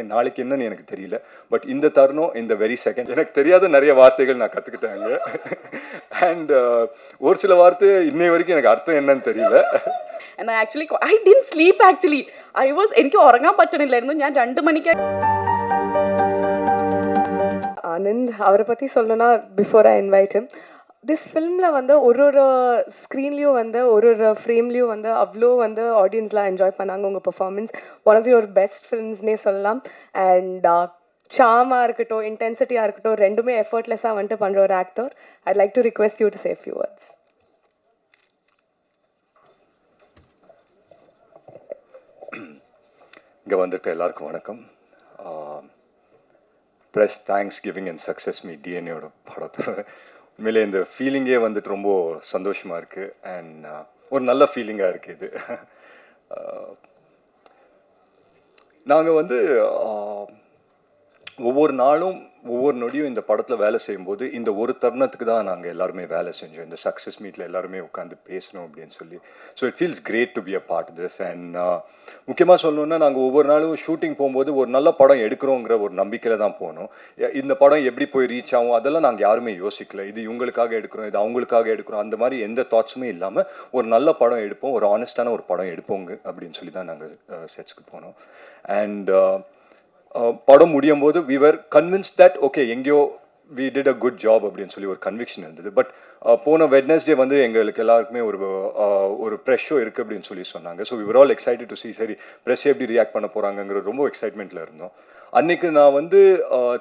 நாளைக்கு என்னன்னு எனக்கு தெரியல. பட் இந்த தருணம், இந்த வெரி செகண்ட் எனக்கு தெரியாத நிறைய வார்த்தைகள் நான் கற்றுக்கிட்டேங்க. அண்ட் ஒரு சில வார்த்தை இன்னை வரைக்கும் எனக்கு அர்த்தம் என்னன்னு தெரியல. And I didn't sleep actually. എനിക്ക് ഉറങ്ങാൻ പറ്റണില്ലായിരുന്നു. ഞാൻ 2 മണിക്ക് ஆனந்த் அவரை பற்றி சொல்லணும்னா before I invite him, this ஃபில்மில் வந்து ஒரு ஸ்க்ரீன்லேயும் வந்து ஒரு ஃப்ரேம்லேயும் வந்து அவ்வளோ வந்து ஆடியன்ஸ்லாம் என்ஜாய் பண்ணாங்க உங்கள் performance. One of your best ஃபில்ம்ஸ்னே சொல்லலாம். அண்ட் சாமாக இருக்கட்டும், இன்டென்சிட்டியாக இருக்கட்டும், ரெண்டுமே எஃபர்ட்லெஸ்ஸாக வந்துட்டு பண்ணுற ஒரு actor. I'd like to request you to say few words. இங்கே வந்துட்டு எல்லாருக்கும் வணக்கம். Press thanks giving and success meet டிஎன்ஏயோட படத்தோட உண்மையிலே இந்த ஃபீலிங்கே வந்துட்டு ரொம்ப சந்தோஷமாக இருக்குது. அண்ட் ஒரு நல்ல ஃபீலிங்காக இருக்குது இது. நாங்கள் வந்து ஒவ்வொரு நாளும் ஒவ்வொரு நொடியும் இந்த படத்தில் வேலை செய்யும்போது இந்த ஒரு தருணத்துக்கு தான் நாங்கள் எல்லாருமே வேலை செஞ்சோம். இந்த சக்ஸஸ் மீட்டில் எல்லாருமே உட்காந்து பேசணும் அப்படின்னு சொல்லி. So it feels great to be a part this. And முக்கியமாக சொல்லணுன்னா நாங்கள் ஒவ்வொரு நாளும் ஷூட்டிங் போகும்போது ஒரு நல்ல படம் எடுக்கிறோங்கிற ஒரு நம்பிக்கையில் தான் போனோம். இந்த படம் எப்படி போய் ரீச் ஆகும் அதெல்லாம் நாங்கள் யாருமே யோசிக்கல. இது இவங்களுக்காக எடுக்கிறோம், இது அவங்களுக்காக எடுக்கிறோம், அந்த மாதிரி எந்த தாட்ஸுமே இல்லாமல் ஒரு நல்ல படம் எடுப்போம், ஒரு ஆனஸ்டான ஒரு படம் எடுப்போங்க அப்படின்னு சொல்லி தான் நாங்கள் செட்ஸ்க்கு போனோம். அண்ட் படம் முடியும் போது we were convinced that okay எங்கேயோ we did a good job அப்படின்னு சொல்லி ஒரு கன்விக்ஷன் இருந்தது. பட் போன வெட்னஸ்டே வந்து எங்களுக்கு எல்லாருக்குமே ஒரு ப்ரெஷ் ஷோ இருக்குது அப்படின்னு சொல்லி சொன்னாங்க. So we were all excited to see சரி ப்ரெஸ் எப்படி ரியாக்ட் பண்ண போகிறாங்கங்கிற ரொம்ப எக்ஸைட்மெண்ட்டில் இருந்தோம். அன்றைக்கி நான் வந்து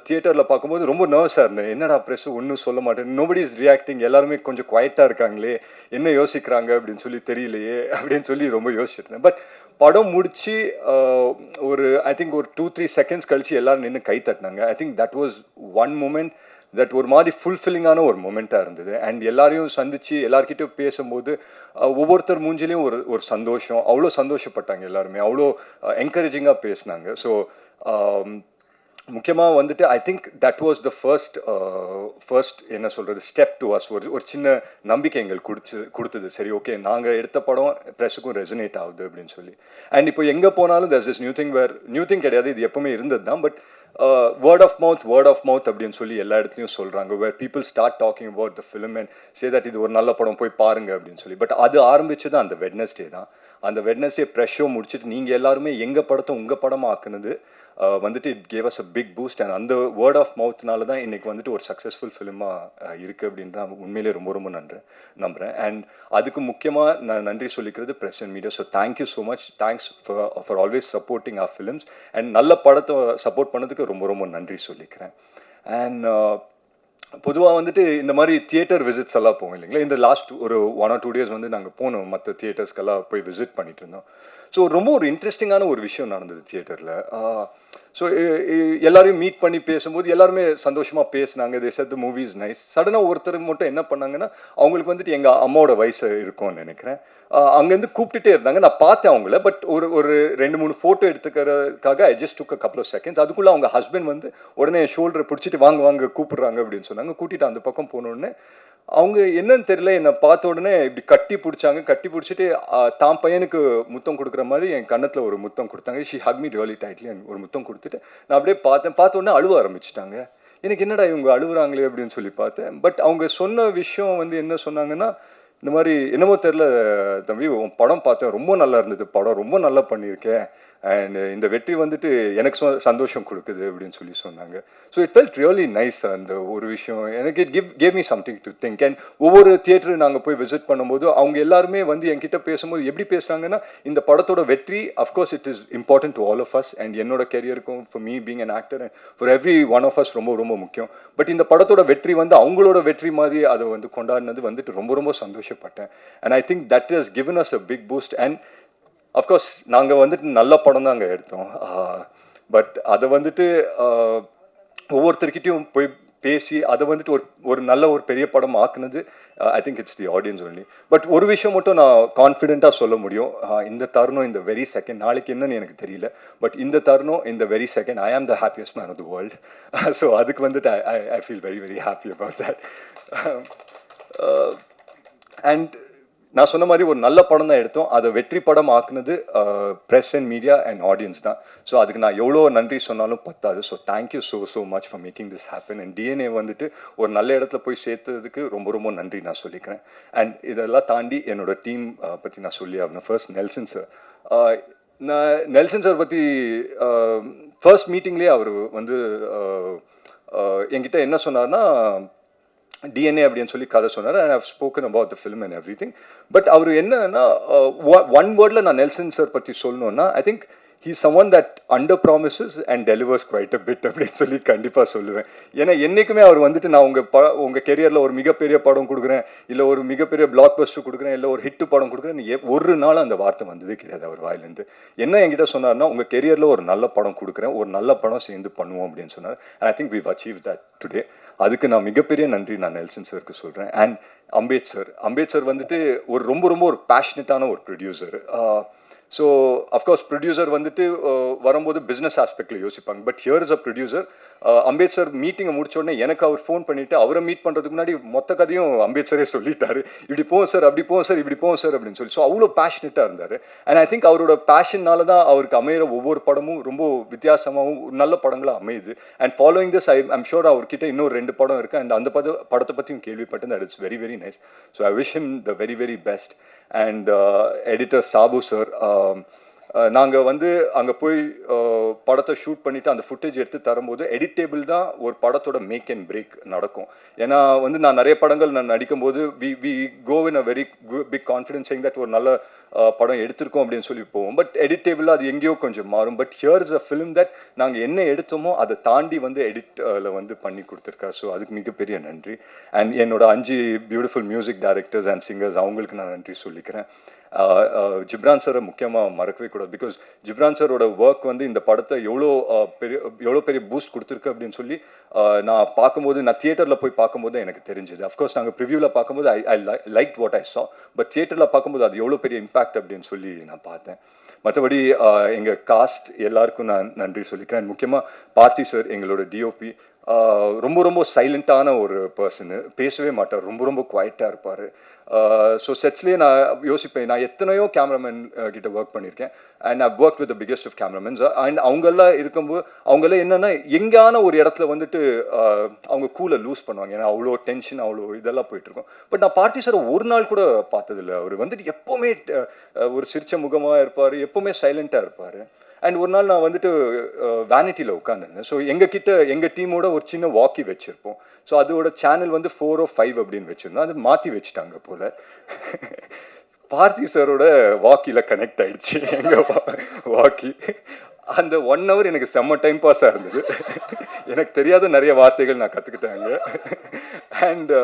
தியேட்டரில் பார்க்கும்போது ரொம்ப நர்வஸாக இருந்தேன். என்னடா ப்ரெஸ் ஒன்றும் சொல்ல மாட்டேன், நோபடி இஸ் ரியாக்டிங், எல்லாருமே கொஞ்சம் குவைட்டாக இருக்காங்களே, என்ன யோசிக்கிறாங்க அப்படின்னு சொல்லி தெரியலையே அப்படின்னு சொல்லி ரொம்ப யோசிச்சிருந்தேன். பட் படம் முடிச்சு ஒரு ஐ திங்க் ஒரு 2-3 செகண்ட்ஸ் கழிச்சு எல்லாரும் நின்று கை தட்டினாங்க. I think that was one moment that ஒரு மாதிரி ஃபுல்ஃபில்லிங்கான ஒரு மூமெண்ட்டாக இருந்தது. அண்ட் எல்லாரையும் சந்தித்து எல்லார்கிட்டையும் பேசும்போது ஒவ்வொருத்தர் மூஞ்சிலையும் ஒரு சந்தோஷம், அவ்வளோ சந்தோஷப்பட்டாங்க எல்லாருமே, அவ்வளோ என்கரேஜிங்காக பேசினாங்க. ஸோ முக்கியமாக வந்துட்டு ஐ think that was the first என்ன சொல்கிறது ஸ்டெப் டு அஸ். ஒரு சின்ன நம்பிக்கை எங்களுக்கு கொடுத்தது. சரி ஓகே நாங்கள் எடுத்த படம் ப்ரெஸ்ஸுக்கும் ரெசனேட் ஆகுது அப்படின்னு சொல்லி. அண்ட் இப்போ எங்கே போனாலும் தட்ஸ் இஸ் நியூ திங் கிடையாது, இது எப்பவுமே இருந்தது தான். பட் வேர்ட் ஆஃப் மவுத் அப்படின்னு சொல்லி எல்லா இடத்துலையும் சொல்கிறாங்க. Where people start talking about the film and say that இது ஒரு நல்ல படம் போய் பாருங்க அப்படின்னு சொல்லி. பட் அது ஆரம்பிச்சது அந்த வெட்னஸ்டே தான். அந்த வெட்னஸ்டே ப்ரெஷ் ஷோ முடிச்சுட்டு நீங்கள் எல்லாருமே எங்கள் படத்தை உங்கள் படமாக ஆக்குனது வந்துட்டு it gave us a big boost. And அந்த வேர்ட் ஆஃப் மவுத்னால தான் இன்றைக்கி வந்துட்டு ஒரு சக்ஸஸ்ஃபுல் ஃபிலிமாக இருக்குது அப்படின்னு தான் உண்மையிலே ரொம்ப ரொம்ப நம்புகிறேன். அண்ட் அதுக்கு முக்கியமாக நான் நன்றி சொல்லிக்கிறது press and media. So thank you so much, thanks for always supporting our films. And நல்ல படத்தை சப்போர்ட் பண்ணதுக்கு ரொம்ப ரொம்ப நன்றி சொல்லிக்கிறேன். அண்ட் பொதுவாக வந்துட்டு இந்த மாதிரி தியேட்டர் விசிட்ஸ் எல்லாம் போவோம் இல்லைங்களா. இந்த லாஸ்ட் ஒரு 1 or 2 days வந்து நாங்கள் போனோம், மற்ற தியேட்டர்ஸ்க்கெல்லாம் போய் விசிட் பண்ணிட்டு இருந்தோம். ஸோ ரொம்ப ஒரு இன்ட்ரெஸ்டிங்கான ஒரு விஷயம் நடந்தது தியேட்டரில். ஸோ எல்லாரையும் மீட் பண்ணி பேசும்போது எல்லாருமே சந்தோஷமாக பேசினாங்க. They said the movie is nice. சடனாக ஒருத்தர் மட்டும் என்ன பண்ணாங்கன்னா, அவங்களுக்கு வந்துட்டு எங்கள் அம்மாவோட வயசு இருக்கும்னு நினைக்கிறேன், அங்கேருந்து கூப்பிட்டுட்டே இருந்தாங்க. நான் பார்த்தேன் அவங்கள. பட் ஒரு 2-3 ஃபோட்டோ எடுத்துக்கிறதுக்காக I just took a couple of seconds. அதுக்குள்ளே அவங்க ஹஸ்பண்ட் வந்து உடனே என் ஷோல்டரை பிடிச்சிட்டு வாங்க கூப்பிட்றாங்க அப்படின்னு சொன்னாங்க. கூட்டிகிட்டு அந்த பக்கம் போனோடனே அவங்க என்னன்னு தெரியல, என்னை பார்த்த உடனே இப்படி கட்டி பிடிச்சிட்டு தான் பையனுக்கு முத்தம் கொடுக்குற மாதிரி என் கன்னத்தில் ஒரு முத்தம் கொடுத்தாங்க. She Haq me really tightly. ஒரு முத்தம் கொடுத்துட்டு நான் அப்படியே பார்த்த உடனே அழுவ ஆரம்பிச்சிட்டாங்க. எனக்கு என்னடா இவங்க அழுகுறாங்களே அப்படின்னு சொல்லி பார்த்தேன். பட் அவங்க சொன்ன விஷயம் வந்து என்ன சொன்னாங்கன்னா, இந்த மாதிரி என்னமோ தெரில தம்பி, உன் படம் பார்த்தேன், ரொம்ப நல்லா இருந்தது, படம் ரொம்ப நல்லா பண்ணியிருக்கேன், அண்ட் இந்த வெற்றி வந்துட்டு எனக்கு சந்தோஷம் கொடுக்குது அப்படின்னு சொல்லி சொன்னாங்க. So it felt really nice. அந்த ஒரு விஷயம் எனக்கு it gave me something to think. And ஒவ்வொரு தியேட்டரு நாங்கள் போய் விசிட் பண்ணும்போது அவங்க எல்லாருமே வந்து என்கிட்ட பேசும்போது எப்படி பேசுகிறாங்கன்னா, இந்த படத்தோட வெற்றி of course it is important to all of us. And என்னோட கெரியருக்கும் for me being an actor and for every one of us ரொம்ப ரொம்ப முக்கியம். பட் இந்த படத்தோட வெற்றி வந்து அவங்களோட வெற்றி மாதிரி அதை வந்து கொண்டாடினது வந்துட்டு ரொம்ப ரொம்ப சந்தோஷப்பட்டேன். And I think that has given us a big boost. And of course நாங்கள் வந்துட்டு நல்ல படம் தான் அங்கே எடுத்தோம். பட் அதை வந்துட்டு ஒவ்வொருத்தர்கிட்டையும் போய் பேசி அதை வந்துட்டு ஒரு நல்ல ஒரு பெரிய படம் ஆக்குனது I think it's the audience only. But ஒரு விஷயம் மட்டும் நான் கான்ஃபிடென்ட்டாக சொல்ல முடியும், இந்த தருணம் இந்த வெரி செகண்ட், நாளைக்கு என்னன்னு எனக்கு தெரியல, பட் இந்த தருணம் இந்த very second I am the happiest man of the world. So அதுக்கு வந்துட்டு I feel very very happy about that. And நான் சொன்ன மாதிரி ஒரு நல்ல படம் தான் எடுத்தோம், அதை வெற்றி படம் ஆக்குனது press and media and audience தான். ஸோ அதுக்கு நான் எவ்வளோ நன்றி சொன்னாலும் பத்தாது. So thank you so much for making this happen. And DNA வந்துட்டு ஒரு நல்ல இடத்துல போய் சேர்த்ததுக்கு ரொம்ப ரொம்ப நன்றி நான் சொல்லிக்கிறேன். அண்ட் இதெல்லாம் தாண்டி என்னோட டீம் பற்றி நான் சொல்லி ஆகணும். First Nelson sir. நான் நெல்சன் சார் பற்றி ஃபர்ஸ்ட் மீட்டிங்லேயே அவர் வந்து என்கிட்ட என்ன சொன்னார்னா, டிஎன்ஏ அப்படின்னு சொல்லி கதை சொன்னார். And how spoken about the film and everything. But அவர் என்னன்னா, ஒன் வேர்டில் நான் நெல்சன் சார் பற்றி சொல்லணுன்னா, I think he someone that under promises and delivers quite a bit அப்படின்னு சொல்லி கண்டிப்பாக சொல்லுவேன். ஏன்னா என்றைக்குமே அவர் வந்துட்டு நான் உங்கள் கெரியரில் ஒரு மிகப்பெரிய படம் கொடுக்குறேன், இல்லை ஒரு மிகப்பெரிய பிளாக் பஸ்டர் கொடுக்குறேன், இல்லை ஒரு ஹிட்டு படம் கொடுக்குறேன், ஒரு நாள் அந்த வார்த்தை வந்ததே கிடையாது அவர் வாயிலேருந்து. என்ன என்கிட்ட சொன்னார்னா, உங்கள் கெரியரில் ஒரு நல்ல படம் கொடுக்குறேன், ஒரு நல்ல படம் சேர்ந்து பண்ணுவோம் அப்படின்னு சொன்னார். And I think we've achieved that today. அதுக்கு நான் மிகப்பெரிய நன்றி நான் நெல்சன் சாருக்கு சொல்கிறேன். அண்ட் அம்பேத் சார் வந்துட்டு ஒரு ரொம்ப ஒரு பேஷனட்டான ஒரு ப்ரொடியூசர். ஸோ அஃப்கோர்ஸ் ப்ரொடியூசர் வந்துட்டு வரும்போது பிஸ்னஸ் ஆஸ்பெக்டில் யோசிப்பாங்க. But here is a producer. அம்பேத் sir மீட்டிங்கை முடிச்ச உடனே எனக்கு அவர் ஃபோன் பண்ணிவிட்டு அவரை மீட் பண்ணுறதுக்கு முன்னாடி மொத்த கதையும் அம்பேத் சாரே சொல்லிட்டாரு. இப்படி போவோம் சார், அப்படி போவோம் சார், இப்படி போவோம் சார் அப்படின்னு சொல்லி. ஸோ அவ்வளோ பேஷனட்டாக இருந்தார். அண்ட் ஐ திங்க் அவரோட பேஷன்னால தான் அவருக்கு அமையிற ஒவ்வொரு படமும் ரொம்ப வித்தியாசமாகவும் நல்ல படங்களாக அமையுது. And following this I'm sure அவர்கிட்ட இன்னும் 2 படம் இருக்குது. அண்ட் அந்த படத்தை பற்றியும் கேள்விப்பட்டேன். That it's very very nice. So I wish him the very very best. And editor Sabu sir, நாங்கள் வந்து அங்கே போய் படத்தை ஷூட் பண்ணிவிட்டு அந்த ஃபுட்டேஜ் எடுத்து தரும்போது எடிட்டேபிள் தான் ஒரு படத்தோட மேக் அண்ட் பிரேக் நடக்கும். ஏன்னா வந்து நான் நிறைய படங்கள் நான் நடிக்கும்போது we go in a very big confidence saying that ஒரு நல்ல படம் எடுத்திருக்கோம் அப்படின்னு சொல்லி போவோம். பட் எடிட்டேபிளாக அது எங்கேயோ கொஞ்சம் மாறும். But here is a film that நாங்கள் என்ன எடுத்தோமோ அதை தாண்டி வந்து எடிட்டில் வந்து பண்ணி கொடுத்துருக்காரு. ஸோ அதுக்கு மிகப்பெரிய நன்றி. அண்ட் என்னோட 5 beautiful music directors and singers, அவங்களுக்கு நான் நன்றி சொல்லிக்கிறேன். ஜிப்ரான் சாரை முக்கியமாக மறக்கவே கூடாது. பிகாஸ் ஜிப்ரான் சாரோட ஒர்க் வந்து இந்த படத்தை எவ்வளோ பெரிய பூஸ்ட் கொடுத்துருக்கு அப்படின்னு சொல்லி நான் பார்க்கும்போது, நான் தியேட்டரில் போய் பார்க்கும்போது எனக்கு தெரிஞ்சுது. அஃப்கோர்ஸ் நாங்கள் ப்ரிவியூவில் பார்க்கும்போது ஐ லைக் வாட் ஐ சா. பட் தியேட்டரில் பார்க்கும்போது அது எவ்வளோ பெரிய இம்பாக்ட் அப்படின்னு சொல்லி நான் பார்த்தேன். மற்றபடி எங்கள் காஸ்ட் எல்லாருக்கும் நான் நன்றி சொல்லிக்கிறேன். முக்கியமாக பார்த்தி சார், எங்களோட டிஓபி, ரொம்ப சைலண்ட்டான ஒரு பர்சனு, பேசவே மாட்டார், ரொம்ப குவைட்டாக இருப்பார். ஸோ செட்ஸ்லேயே நான் யோசிப்பேன், நான் எத்தனையோ கேமராமேன் கிட்ட ஒர்க் பண்ணியிருக்கேன். And I work with the biggest of cameramans. And அவங்கெல்லாம் இருக்கும்போது அவங்கெல்லாம் என்னென்னா எங்கேயான ஒரு இடத்துல வந்துட்டு அவங்க கூலை லூஸ் பண்ணுவாங்க. ஏன்னா அவ்வளோ டென்ஷன், அவ்வளோ இதெல்லாம் போயிட்டுருக்கோம். பட் நான் பார்த்தி சார் ஒரு நாள் கூட பார்த்ததில்லை. அவர் வந்துட்டு எப்போவுமே ஒரு சிரிச்ச முகமாக இருப்பார், எப்போவுமே சைலண்ட்டாக இருப்பார். அண்ட் ஒரு நாள் நான் வந்துட்டு வேனிட்டியில் உட்காந்துருந்தேன். ஸோ எங்கள் டீமோட ஒரு சின்ன வாக்கி வச்சுருப்போம். ஸோ அதோட சேனல் வந்து 4 or 5 அப்படின்னு வச்சுருந்தோம். அது மாற்றி வச்சுட்டாங்க போல். பார்த்தி சாரோட வாக்கியில் கனெக்ட் ஆகிடுச்சு எங்கள் வாக்கி. அந்த 1 hour எனக்கு செம்ம டைம் பாஸாக இருந்தது. எனக்கு தெரியாத நிறைய வார்த்தைகள் நான் கற்றுக்கிட்டாங்க. அண்ட்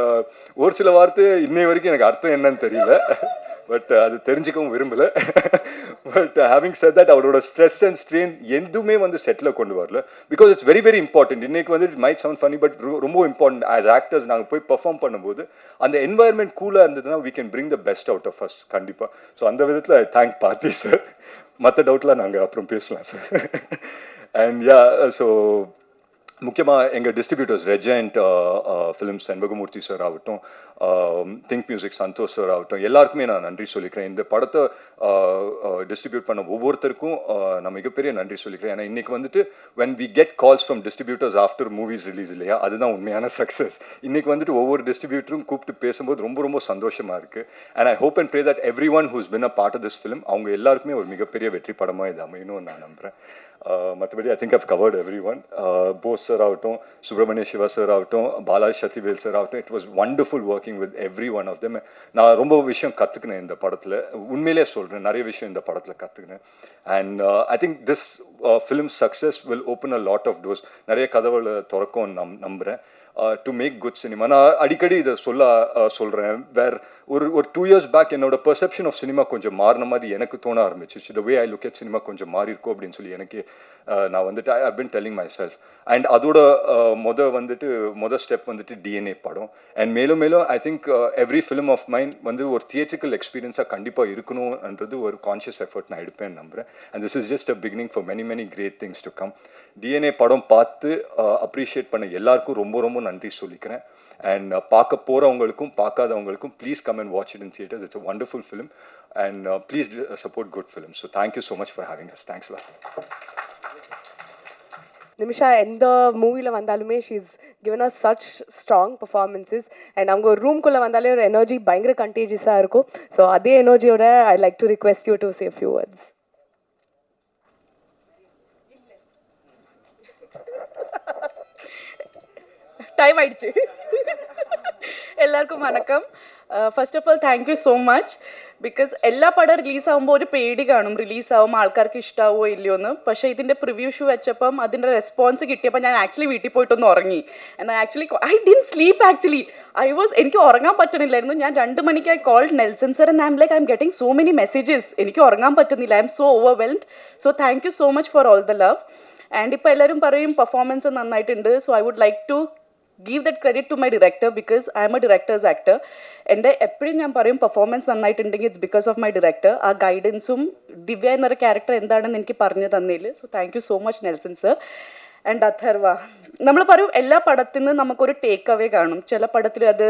ஒரு சில வார்த்தை இன்னை வரைக்கும் எனக்கு அர்த்தம் என்னன்னு தெரியல. பட் அது தெரிஞ்சுக்கவும் விரும்பலை. பட் ஹேவிங் செட் தட், அவரோட ஸ்ட்ரெஸ் அண்ட் ஸ்ட்ரெயின் எதுவுமே வந்து செட்டில் கொண்டு வரல. Because it's very very important. இன்னைக்கு வந்து it might sound funny, but ரொம்ப இம்பார்ட்டன்ட். ஆஸ் ஆக்டர்ஸ் நாங்கள் போய் பெர்ஃபார்ம் பண்ணும்போது அந்த என்வாயர்மெண்ட் கூலாக இருந்ததுன்னா we can bring the best out of us கண்டிப்பாக. ஸோ அந்த விதத்தில் ஐ தேங்க் பார்த்தி சார். மற்ற டவுட்லாம் நாங்கள் அப்புறம் பேசலாம் சார். அண்ட் யா, ஸோ முக்கியமாக எங்கள் distributors Regent films Shenbagamoorthy sir ஆகட்டும், திங்க் மியூசிக் சந்தோஷ் சார் ஆகட்டும், எல்லாருக்குமே நான் நன்றி சொல்லிக்கிறேன். இந்த படத்தை டிஸ்ட்ரிபியூட் பண்ண ஒவ்வொருத்தருக்கும் நான் மிகப்பெரிய நன்றி சொல்லிக்கிறேன். ஏன்னா இன்றைக்கி வந்துட்டு when we get calls from distributors after movies release இல்லையா, அதுதான் உண்மையான சக்ஸஸ். இன்றைக்கி வந்துட்டு ஒவ்வொரு டிஸ்ட்ரிபியூட்டரும் கூப்பிட்டு பேசும்போது ரொம்ப சந்தோஷமாக இருக்குது. And I hope and pray that every one who's been a part of this film, அவங்க எல்லாருக்குமே ஒரு மிகப்பெரிய வெற்றி படமாக இது அமையணும்னு நான் நம்புகிறேன். மற்றபடி I think I've covered every one. Bose sir ஆகட்டும், சுப்பிரமணிய சிவா சார் ஆகட்டும், பாலாஜி சக்திவேல் சார் ஆகட்டும், it was wonderful working with every one of them. நான் ரொம்ப விஷயம் கற்றுக்கினேன் இந்த படத்தில், உண்மையிலே சொல்கிறேன், நிறைய விஷயம் இந்த படத்தில் கற்றுக்கினேன். And I think this film success will open a lot of doors. நிறைய கதவுகளை திறக்கும் நம்புகிறேன். To make good cinema. நான் அடிக்கடி இதை சொல்கிறேன். ஒரு 2 years பேக் என்னோட பெர்செப்ஷன் ஆஃப் சினிமா கொஞ்சம் மாறின மாதிரி எனக்கு தோண ஆரம்பிச்சிச்சு. The way I look at cinema கொஞ்சம் மாறி இருக்கும் அப்படின்னு சொல்லி எனக்கு நான் வந்துட்டு I been telling myself. And அதோட மொதல் ஸ்டெப் வந்துட்டு டிஎன்ஏ படம். அண்ட் மேலும் I think every film of mind வந்து ஒரு தியேட்ரிக்கல் எக்ஸ்பீரியன்ஸாக கண்டிப்பாக இருக்கணும்ன்றது ஒரு கான்ஷியஸ் எஃபர்ட் நான் எடுப்பேன்னு நம்புகிறேன். And this is just a beginning for many great things to come. DNA படம் பார்த்து அப்ரிஷியேட் பண்ண எல்லாருக்கும் ரொம்ப நன்றி சொல்லிக்கிறேன். அண்ட் பார்க்க போகிறவங்களுக்கும் பார்க்காதவங்களுக்கும் please come and watch it in theatres. It's a wonderful film and please support good film. So thank you so much for having us. Thanks lot. Nimisha எந்த மூவியில் வந்தாலுமே she's given us such strong performances and அவங்க ஒரு ரூம்குள்ளே வந்தாலே ஒரு energy பயங்கர கண்டேஜியஸாக இருக்கும். ஸோ அதே எனர்ஜியோட I like to request you to say few words. Time ஆயிடுச்சு. എല്ലാവർക്കും വണക്കം. First of all thank you so much. Because എല്ലാ പടം റിലീസാകുമ്പോൾ ഒരു പേടി കാണും, റിലീസാകുമ്പോൾ ആൾക്കാർക്ക് ഇഷ്ടമാവോ ഇല്ലയോ എന്ന്. പക്ഷേ ഇതിൻ്റെ പ്രിവ്യൂ ഷൂ വെച്ചപ്പം അതിൻ്റെ റെസ്പോൺസ് കിട്ടിയപ്പോൾ ഞാൻ ആക്ച്വലി വീട്ടിൽ പോയിട്ടൊന്ന് ഉറങ്ങി. എന്നാൽ ഐ ഡിൻ സ്ലീപ്പ് ആക്ച്വലി. എനിക്ക് ഉറങ്ങാൻ പറ്റണില്ലായിരുന്നു. ഞാൻ 2 മണിക്ക് I called Nelson sir and I'm like I'm getting so many messages. എനിക്ക് ഉറങ്ങാൻ പറ്റുന്നില്ല. I'm so overwhelmed. So thank you so much for all the love. And ഇപ്പോൾ എല്ലാവരും പറയും പെർഫോമൻസ് നന്നായിട്ടുണ്ട്. So I would like to give that credit to my director because I am a director's actor. എൻ്റെ എപ്പോഴും ഞാൻ പറയും performance നന്നായിട്ടുണ്ടെങ്കിൽ it's because of my director. ആ ഗൈഡൻസും ദിവ്യ എന്നൊരു ക്യാരക്ടർ എന്താണെന്ന് എനിക്ക് പറഞ്ഞു തന്നതിൽ. So thank you so much Nelson sir. And Atharva, നമ്മൾ പറയും എല്ലാ പടത്തിൽ നിന്ന് നമുക്കൊരു ടേക്ക് അവേ കാണും. ചില പടത്തിൽ അത്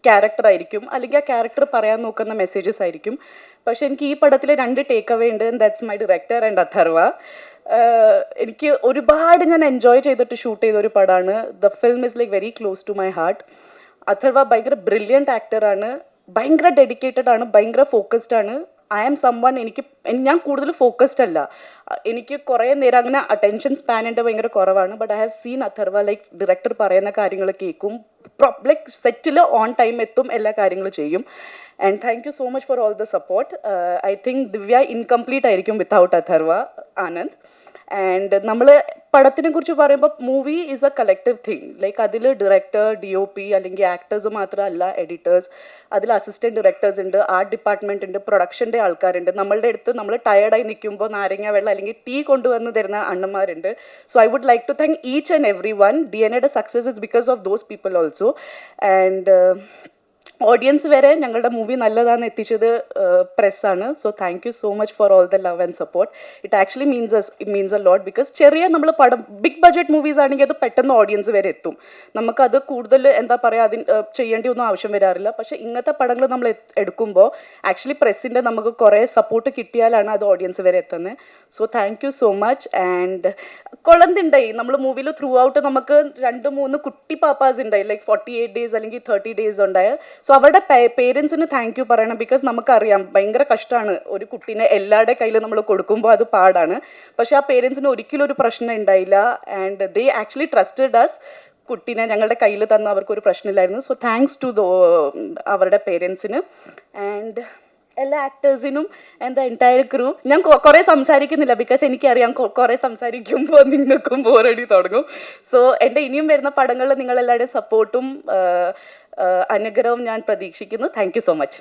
ക്യാരക്ടർ ആയിരിക്കും, അല്ലെങ്കിൽ ആ ക്യാരക്ടർ പറയാൻ നോക്കുന്ന മെസ്സേജസ് ആയിരിക്കും. പക്ഷെ എനിക്ക് ഈ പടത്തിൽ 2 ടേക്ക് അവേ ഉണ്ട്. And that's my director and Atharva. എനിക്ക് ഒരുപാട് ഞാൻ എൻജോയ് ചെയ്തിട്ട് ഷൂട്ട് ചെയ്ത ഒരു പടമാണ്. The film is like very close to my heart. Atharva ഭയങ്കര ബ്രില്യൻറ്റ് ആക്ടറാണ്, ഭയങ്കര ഡെഡിക്കേറ്റഡ് ആണ്, ഭയങ്കര ഫോക്കസ്ഡ് ആണ്. ഐ ആം സംവൺ, ഞാൻ കൂടുതൽ ഫോക്കസ്ഡ് അല്ല. എനിക്ക് കുറേ നേരം അങ്ങനെ അറ്റൻഷൻ സ്പാൻ എൻ്റെ ഭയങ്കര കുറവാണ്. But I have seen Atharva like director പറയുന്ന കാര്യങ്ങൾ കേൾക്കും, ലൈക്ക് സെറ്റിൽ ഓൺ ടൈം എത്തും, എല്ലാ കാര്യങ്ങളും ചെയ്യും. And thank you so much for all the support. I think Divya incomplete ആയിരിക്കും വിത്തൗട്ട് അഥർവ ആനന്ദ്. ആൻഡ് നമ്മൾ പടത്തിനെ കുറിച്ച് പറയുമ്പോൾ movie is A collective thing. Like അതിൽ ഡയറക്ടർ, DOP അല്ലെങ്കിൽ ആക്ടേഴ്സ് മാത്രമല്ല, എഡിറ്റേഴ്സ്, അതിൽ അസിസ്റ്റൻറ്റ് ഡയറക്ടേഴ്സ് ഉണ്ട്, ആർട്ട് ഡിപ്പാർട്ട്മെൻറ്റ് ഉണ്ട്, പ്രൊഡക്ഷൻ്റെ ആൾക്കാരുണ്ട്. നമ്മളുടെ അടുത്ത് നമ്മൾ ടയർഡായി നിൽക്കുമ്പോൾ നാരങ്ങ വെള്ളം അല്ലെങ്കിൽ ടീ കൊണ്ടുവന്ന് തരുന്ന അണ്ണന്മാരുണ്ട്. So I would like to thank each and every one. DNA success is because of those people also. And audience വരെ ഞങ്ങളുടെ മൂവി നല്ലതാണെന്ന് എത്തിച്ചത് പ്രസ്സാണ്. So thank you so much for all the love and support. It actually means a lot. Because ചെറിയ നമ്മൾ പടം big budget movies ആണെങ്കിൽ അത് പെട്ടെന്ന് ഓഡിയൻസ് വരെ എത്തും. നമുക്കത് കൂടുതൽ എന്താ പറയുക, ചെയ്യേണ്ടി ഒന്നും ആവശ്യം വരാറില്ല. പക്ഷേ ഇങ്ങനത്തെ പടങ്ങൾ നമ്മൾ എടുക്കുമ്പോൾ ആക്ച്വലി പ്രസ്സിൻ്റെ നമുക്ക് കുറേ സപ്പോർട്ട് കിട്ടിയാലാണ് അത് ഓഡിയൻസ് വരെ എത്തുന്നത്. So thank you so much. And കൊളന്തുണ്ടായി നമ്മൾ മൂവിയിൽ ത്രൂ ഔട്ട് നമുക്ക് 2-3 കുട്ടി പാപ്പാസ് ഉണ്ടായി, ലൈക്ക് 48 days അല്ലെങ്കിൽ 30 days ഉണ്ടായ. സോ അവരുടെ പേരൻസിന് താങ്ക് യു പറയണം. ബിക്കോസ് നമുക്കറിയാം ഭയങ്കര കഷ്ടമാണ് ഒരു കുട്ടീനെ എല്ലാവരുടെ കയ്യിൽ നമ്മൾ കൊടുക്കുമ്പോൾ, അത് പാടാണ്. പക്ഷെ ആ പേരൻസിന് ഒരിക്കലും ഒരു പ്രശ്നം ഉണ്ടായില്ല. And they actually trusted us. കുട്ടീനെ ഞങ്ങളുടെ കയ്യിൽ തന്ന അവർക്കൊരു പ്രശ്നമില്ലായിരുന്നു. സോ താങ്ക്സ് ടു അവരുടെ പേരൻസിന് ആൻഡ് എല്ലാ ആക്ടേഴ്സിനും ആൻഡ് ദ എൻറ്റയർ ക്രൂ. ഞാൻ കുറേ സംസാരിക്കുന്നില്ല, ബിക്കോസ് എനിക്കറിയാം കുറേ സംസാരിക്കുമ്പോൾ നിങ്ങൾക്കും ബോറടി തുടങ്ങും. സോ എൻ്റെ ഇനിയും വരുന്ന പടങ്ങളിൽ നിങ്ങളെല്ലാവരുടെയും സപ്പോർട്ടും അനുഗ്രഹവും ഞാൻ പ്രതീക്ഷിക്കുന്നു. Thank you so much.